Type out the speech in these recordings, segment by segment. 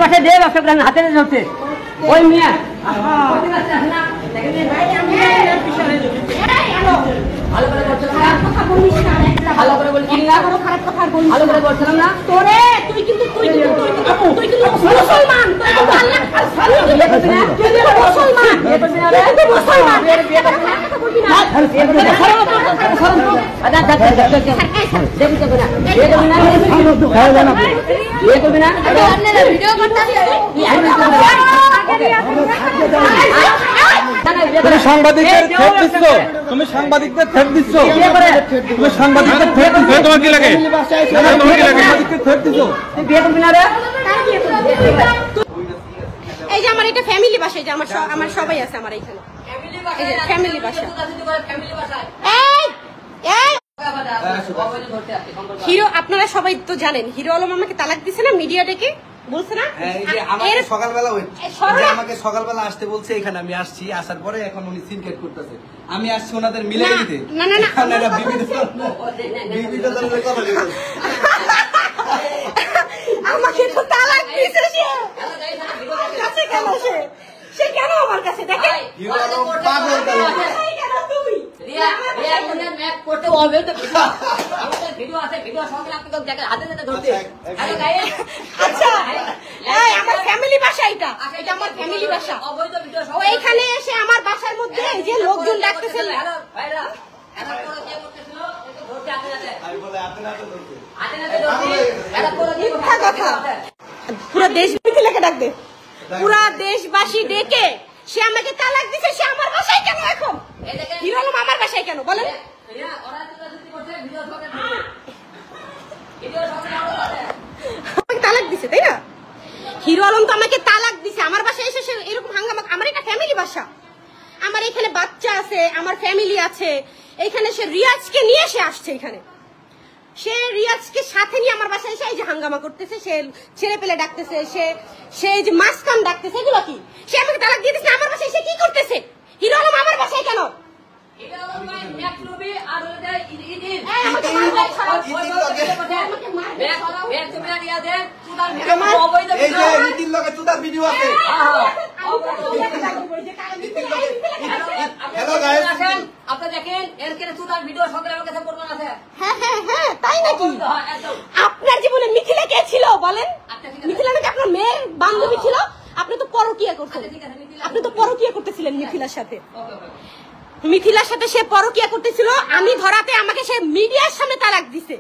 বাসায় দিয়ে ব্যবসা করেন হাতে ধরছে ওই মিয়া ভালো করে বলছিলাম না তোরে তুই কিন্তু মুসলমান তুমি সাংবাদিকদের থ্রেট দিচ্ছ, তুমি সাংবাদিকদের থ্রেট দিচ্ছ, তুমি সাংবাদিকদের থ্রেট দিচ্ছ, তোমার কি লাগে? সাংবাদিকদের থ্রেট দিচ্ছ। এই যে আমার এটা ফ্যামিলি বাসা, যে আমার সবাই আছে আমার এখানে ফ্যামিলি বাসা। হিরো আপনারা সবাই তো জানেন হিরো আলম আমাকে তালাক দিছে না, মিডিয়া ডেকে বলছে না আমাকে সকালবেলা আসতে বলছে, এখানে আমি আসছি, আসার পরে এখন উনি সিনকেট করতেছে, আমি আসছি ওনাদের মিলে দিতে। না না না আমাকে তো তালাক দিছে সে কেন আমার কাছে দেখে আমার ফ্যামিলি বাসা, এটা আমার ফ্যামিলি বাসা। এইখানে এসে আমার বাসার মধ্যে যে লোকজন ডাকতেছে পুরো দেশ মিথিলাকে ডাকবে, পুরা দেশবাসী ডেকে সে আমাকে তালাক দিছে। সে আমার বাসায় কেন এখন? হিরো আলম আমার বাসায় কেন বলেন? তালাক দিছে তাই না? হিরো আলম তো আমাকে তালাক দিছে, আমার বাসায় এসে এরকম হাঙ্গামা। আমার এটা ফ্যামিলি বাসা, আমার এখানে বাচ্চা আছে, আমার ফ্যামিলি আছে। এখানে সে রিয়াজকে নিয়ে সে আসছে, এখানে সে রিয়াজকে সাথে নিয়ে আমার বাসায় এসে এই যে হাঙ্গামা করতেছে, সে ছেলে পেলে ডাকতেছে, সে যে মাসকাম ডাকতেছে, এগুলো কি? সে আমাকে তালাক দিয়ে দিচ্ছে, আমার বাসায় সে কি করতেছে? হিরো আলম আমার বাসায় কেন? আপনার জীবনে মিথিলা কে ছিল বলেন? মিথিলা নাকি আপনার মেয়ের বান্ধবী ছিল? আপনি তো পরকীয়া করতেন, আপনি তো পরকীয়া করতেছিলেন মিথিলার সাথে। মিথিলার সাথে সে পরকীয়া করতেছিল, আমি ধরাতে আমাকে সে মিডিয়ার সামনে তালাক দিছে।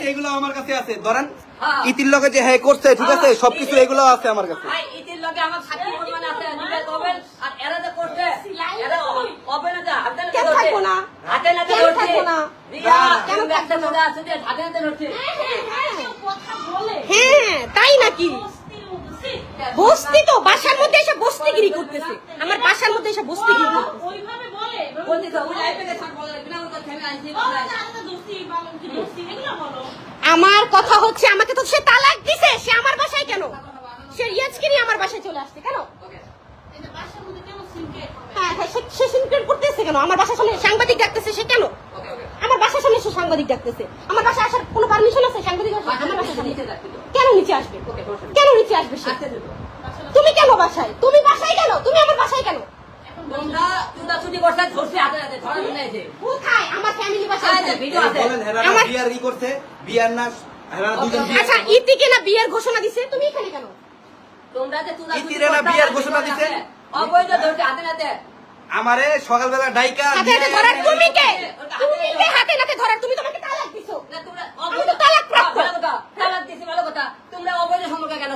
এগুলো আমার কাছে আছে, ধরেন ইতির লগে যে হ্যাঁ করছে, ঠিক আছে, সবকিছু এগুলো আছে আমার কাছে। হ্যাঁ তাই নাকি? বস্তি তো বাসার মধ্যে এসে বস্তিগিরি করতেছে, আমার বাসার মধ্যে এসে বস্তিগিরি আমার কথা হচ্ছে আমাকে তো সে তালাক দিছে, সে আমার বাসায় কেন? সে রিয়াজকে নিয়ে আমার বাসায় চলে আসছে কেন? সে সিনক্রেট করতেছে কেন? আমার বাসার সামনে সাংবাদিক ডাকতেছে, সে কেন আমার বাসার সামনে সে সাংবাদিক ডাকতেছে? আমার বাসায় আসার কোনো পারমিশন আছে? সাংবাদিক আমার বাসায় কেন নিচে আসবে? কেন নিচে আসবে সে? তুমি কেন বাসায়? তুমি বাসায় কেন? তুমি আমার বাসায় কেন? আমার ফ্যামিলি বাসায় আচ্ছা ইতিকে না বিয়ের ঘোষণা দিছে, তুমি এখানে কেন? বিয়ের ঘোষণা দিছে আমারে সকালবেলা ডাইকা ধরার তুমি কে? তুমি কে হাতে নাতে ধরার? তুমি তোমাকে তালাক দিছো, আমি তো তালাক প্রাপ্ত। তালাক দিছি ভালো কথা, তোমরা অবৈধ সম্পর্ক কেন?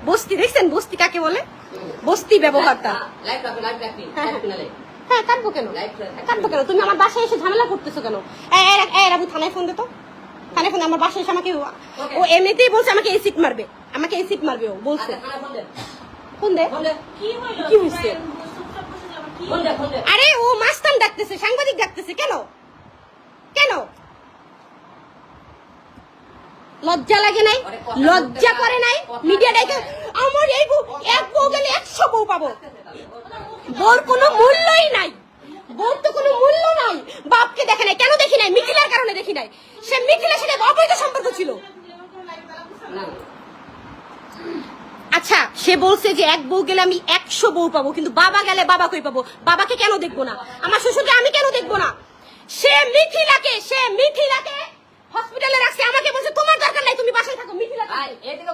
বস্তি দেখছেন? বস্তি কাকে বলে? বস্তি ব্যবহারটা হ্যাঁ কাটবো কেন? কাটবো কেন? তুমি আমার বাসায় এসে ঝামেলা করতেছো কেন? রাবু থানায় ফোন দে তো, থানায় ফোন। আমার বাসায় এসে আমাকে ও এমনিতেই বলছে আমাকে এসিড মারবে, আমাকে এসিড মারবে ও বলছে। ফোন দে। কি হয়েছে? আরে ও মাস্তান ডাকতেছে, সাংবাদিক ডাকতেছে কেন? কেন লজ্জা লাগে নাই? লজ্জা করে নাই? মিডিয়া ডেকে আমার এই বউ, এক বউ গেলে 100 বউ পাবো। বউর কোনো মূল্যই নাই, বউর তো কোনো মূল্য নাই। বাপকে দেখে নাই, কেন দেখি নাই? মিথিলার কারণে দেখি নাই। সে মিথিলার সাথে অবৈধ সম্পর্ক ছিল। আচ্ছা, সে বলছে যে এক বউ গেলে আমি 100 বউ পাবো, কিন্তু বাবা গেলে বাবা কই পাবো? বাবাকে কেন দেখবো না? আমার শ্বশুরকে আমি কেন দেখবো না? সে মিথিলাকে হসপিটালে রাখছে, আমাকে বলছে তোমার দরকার নাই, তুমি বাসায় থাকো। মিথিলা এদিকে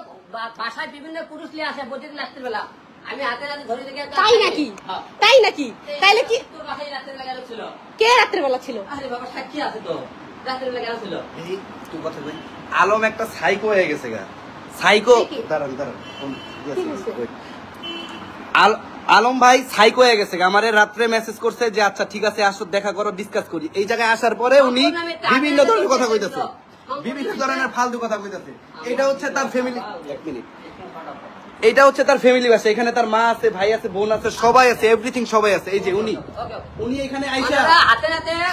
বাসায় বিভিন্ন পুরুষ নিয়ে আসে প্রতিদিন রাত্রিবেলা, আমি হাতে হাতে ধরে দেখে। তাই নাকি? তাইলে কি তোর বাসায় রাত্রিবেলা গেল ছিল? কে রাত্রেবেলা ছিল? আরে বাবা সাক্ষী আছে তো, রাত্রিবেলা গেল ছিল। এই তুই কথা বল। আলম একটা সাইকো হয়ে গেছে গা। সাইকো, দাঁড়ান। আলম ভাই সাইকো হয়ে গেছে। আমারে রাত্রে মেসেজ করছে যে আচ্ছা ঠিক আছে আসো, দেখা করো, ডিসকাস করি। এই জায়গায় আসার পরে উনি বিভিন্ন ধরনের কথা কইতাছে, বিভিন্ন ধরনের ফালতু কথা কইতাছে। এটা হচ্ছে তার ফ্যামিলি। 1 মিনিট। এটা হচ্ছে তার ফ্যামিলি বাসা। এখানে তার মা আছে, ভাই আছে, বোন আছে, সবাই আছে, এভরিথিং সবাই আছে। এই যে উনি এখানে আইসা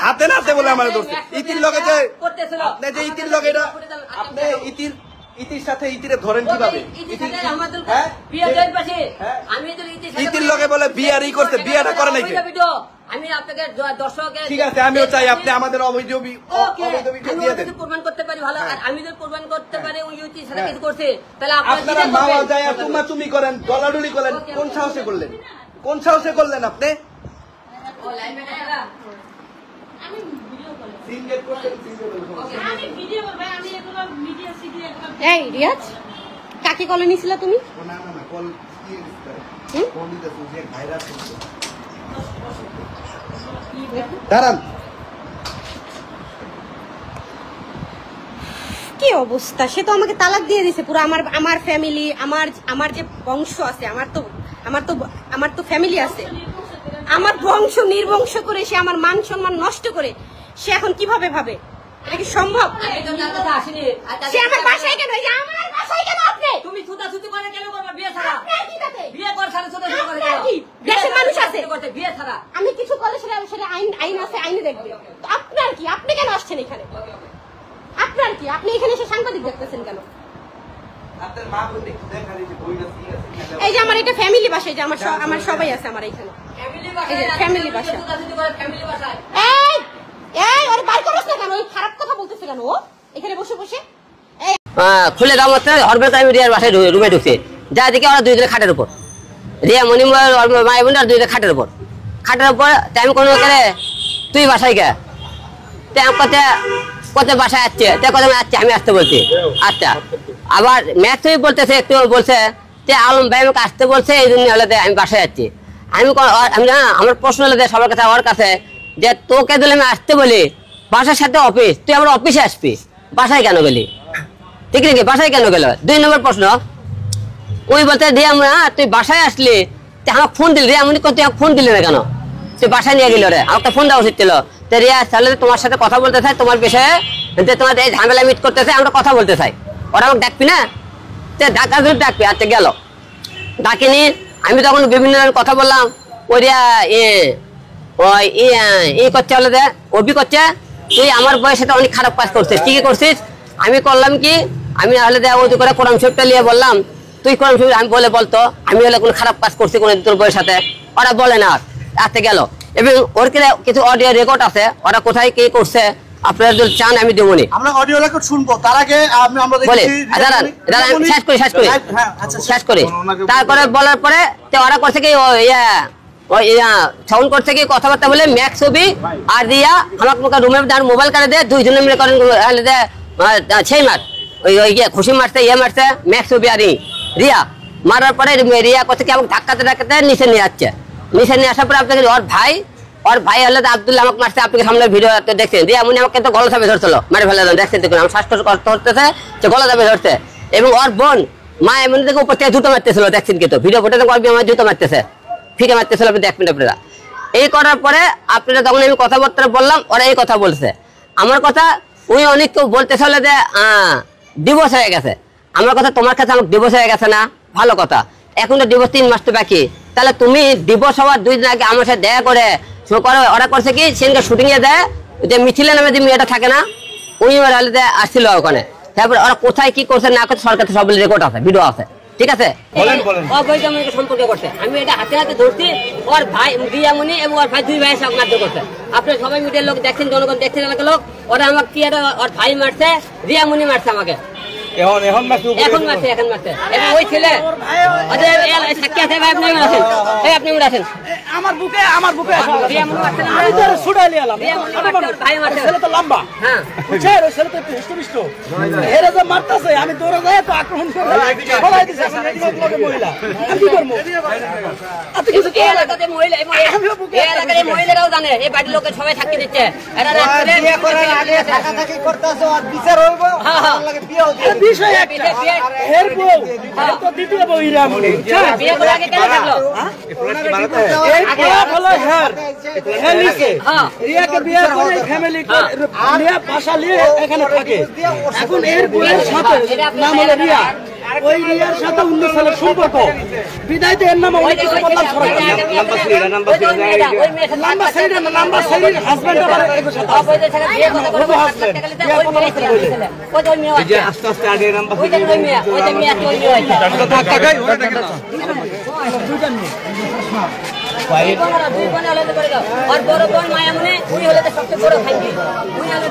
হাতে নাতে বলে আমার ধরছে। ইতির লগে যে আপনি যে ইতির লগে এটা আপনি ইতির সাথে ইতিরে ধরেন কিভাবে? ইতির লগে বলে বিয়ারই করতে, বিয়াটা করে নাই। আমি আপনাকে দর্শকে ঠিক আছে, আমিও চাই আপনি আমাদের অবৈধ ভিডিও দিয়ে দেন। প্রমাণ করতে পারি ভালো, আর আমি যদি প্রমাণ করতে পারি ওই ইতির সাথে কিছু করছে, তাহলে আপনারা মাওয়া যায় আর তুমাতুমি করেন, গলাডুলি করেন। কোন সাহসে করলেন? আপনি? এই রিয়াজ, কাকে কলে নিছিল তুমি? দাঁড়ান। কি অবস্থা, সে তো আমাকে তালাক দিয়ে দিছে পুরো। আমার ফ্যামিলি, আমার যে বংশ আছে, আমার তো ফ্যামিলি আছে, আমার বংশ নির্বংশ করে সে আমার মান সম্মান নষ্ট করে সে এখন কিভাবে ভাবে? এটা কি সম্ভব? সে আমার বাসায় কেন? আমার বাসায় কেন? আপনি তুমি ছুটাছুটি করে কেন করবে? বিয়ে ছাড়া বিয়ে কর, ছাড়া ছুটাছুটি করে দেশের মানুষ আছে, বিয়ে ছাড়া আমি কিছু করলে সেটা আইন আছে, আইনে দেখবে। আপনার কি? আপনি কেন আসছেন এখানে? আপনার কি? আপনি এখানে এসে সাংবাদিক দেখতেছেন কেন? এই যে আমার এটা ফ্যামিলি বাসা, এই যে আমার সবাই আছে আমার এখানে ফ্যামিলি বাসা। এই ওর বার করছ না কেন? ওই খারাপ কথা বলতেছে কেন ও এখানে বসে বসে? খুলে দাম হচ্ছে হরবে আমি রিয়ার বাসায় রুমে ঢুকছে, যা দেখি ওরা দুইজনে খাটের উপর, রিয়া মণিময় মাই বোন আর দুইজনে খাটের উপর আমি কোনো করে তুই বাসায় গে কত বাসায় আসছে, আচ্ছা আমি আসতে বলছি। আচ্ছা, আবার ম্যাথ বলতেছে, একটু বলছে যে আলম ভাই আমাকে আসতে বলছে, এই জন্য হলে আমি বাসায় যাচ্ছি। আমি না, আমার প্রশ্ন হলে সবার কাছে ওর কাছে যে তোকে দিলে আমি আসতে বলি, বাসার সাথে অফিস, তুই আমার অফিসে আসবি, বাসায় কেন গেলি? ঠিক নাকি? বাসায় কেন গেল? 2 নম্বর প্রশ্ন, ওই বলতে রিয়া তুই বাসায় আসলি, তুই আমাকে ফোন দিলি, রিয়া মনে তুই আমাকে ফোন দিলি না কেন? তুই বাসায় নিয়ে গেল রে, আমাকে ফোন দেওয়া উচিত ছিল। তো রিয়া তাহলে তোমার সাথে কথা বলতে চাই, তোমার বিষয়ে তোমার এই ঝামেলা মিট করতে চাই, আমরা কথা বলতে চাই। ওরা আমাকে ডাকবি না? ডাকা যদি ডাকবি। আচ্ছা গেল, ডাকিনি। আমি তখন বিভিন্ন কথা বললাম, ওরিয়া করছে বলে দে অভি করছে, তুই আমার বয়সের সাথে অনেক খারাপ কাজ করছিস। কি করছিস? আমি করলাম কি, আমি হলে দেয় ওই করে কোরআন শরীফটা নিয়ে বললাম, তুই কোরআন শরীফ আমি বলতো আমি হলে কোনো খারাপ কাজ করছি কোনো তোর বইয়ের সাথে? ওরা বলে না। আসতে গেল, এবং ওর কিছু অডিও রেকর্ড আছে, ওরা কোথায় কি করছে আপনারা যদি চান আমি দেবনি। আমরা অডিও রেকর্ড শুনবো, তার আগে আমরা শেষ করি। তারপরে বলার পরে ওরা করছে কি সাউন্ড করছে কি কথাবার্তা বলে ম্যাক্স ছবি আর রিয়া আমাকে রুমে মোবাইল কাটে দেয়, দুইজনে মিলে করেন সেই মার খুশি মারছে, মারছে ম্যাক্স ছবি আর রিয়া মারার পরে রিয়া করছে কি আমাকে ধাক্কাতে নিচে নিয়ে যাচ্ছে। নিচে নিয়ে আসার পরে আপনাকে ওর ভাই হলে আব্দুল্লাহ আমাকে মারছে, আপনি সামনে ভিডিও দেখছেন। রিয়া মনে আমাকে তো গলা চাপে ধরছিল, মারে ফেলে দেখছেন, দেখুন আমার শ্বাসকষ্ট করতেছে, সে গলা চাপে ধরছে। এবং ওর বোন মা এমন থেকে উপর থেকে জুতো মারতেছিল, দেখছেন কিন্তু ভিডিও ফুটে আমার জুতো মারতেছে, ফিরে মারতেছিল, আপনি দেখবেন আপনারা। এই করার পরে আপনারা তখন আমি কথাবার্তা বললাম, ওরা এই কথা বলছে আমার কথা। উনি অনেক কেউ বলতেছে হলে যে ডিভোর্স হয়ে গেছে। আমার কথা, তোমার কাছে আমার ডিভোর্স হয়ে গেছে না, ভালো কথা। এখন তো ডিভোর্স 3 মাস তো বাকি, তাহলে তুমি ডিভোর্স হওয়ার 2 দিন আগে আমার সাথে দেখা করে ওরা করছে কি সেদিনকে শুটিং এ দেয়, যে মিছিলে নামে যে মেয়েটা থাকে না, উনি আসছিল ওখানে। তারপরে ওরা কোথায় কি করছে না করছে সরকার সব রেকর্ড আছে, ভিডিও আছে, ঠিক আছে বলেন, বলেন। অবৈধ আমাকে সম্পর্ক করছে আমি এটা হাতে হাতে ধরছি ওর ভাই রিয়ামণি এবং ওর ভাই দুই ভাই সব মারধর করছে আপনি সবাই মিডিয়ার লোক দেখছেন জনগণ দেখছেন এলাকার লোক ওরা আমাকে কি একটা ওর ভাই মারছে রিয়ামণি মারছে আমাকে এখন মারছে এখন মারছে এবং ওই ছেলে সাক্ষী আছে ভাই আপনি আসেন আপনি আসেন আমার বুকে রিয়ামণি মারছে না? আমি তো ছুটাইলি এলাম রিয়ামণি মারছে, ওর ভাই মারছে ছেলে তো লম্বা হ্যাঁ বুঝছেন ওই ছেলে তো একটু হিষ্টমিষ্ট এরা যে মারতেছে আমি দৌড়ে যাই তো আক্রমণ করে ফলাই দিছে এখন এদিকে লোকে মহিলা আমি কি করবো আপনি কিছু এই এলাকাতে মহিলা এই এলাকার এই মহিলারাও জানে এই বাড়ির লোকে সবাই সাক্ষী দিচ্ছে এরা রাত্রে বিয়ে করার আগে থাকাথাকি করতেছে আর বিচার হইব হ্যাঁ, হ্যাঁ। আমার লাগে বিয়ে হচ্ছে বিষয় একটা এর বউ এর তো দ্বিতীয় বউ ইরামনি বিয়ে করে আগে কেন থাকলো এই পোলা হলো হের হের নিচে হ্যাঁ। রিয়াকে বিয়ে করে ফ্যামিলি নিয়ে বাসা নিয়ে এখানে থাকে এখন এর বউয়ের সাথে নাম হলো রিয়া ওই রিয়ার সাথে অন্য ছেলের সম্পর্ক বিদায় এর নাম অনেক কিছু বললাম নাম্বার সাইডে নাম্বার সাইডে হাজবেন্ড আবার এর সাথে আস্তে আস্তে আগে নাম্বার और बड़ो बोन माया मने उही हले सबसे बड़ो खाई उही हले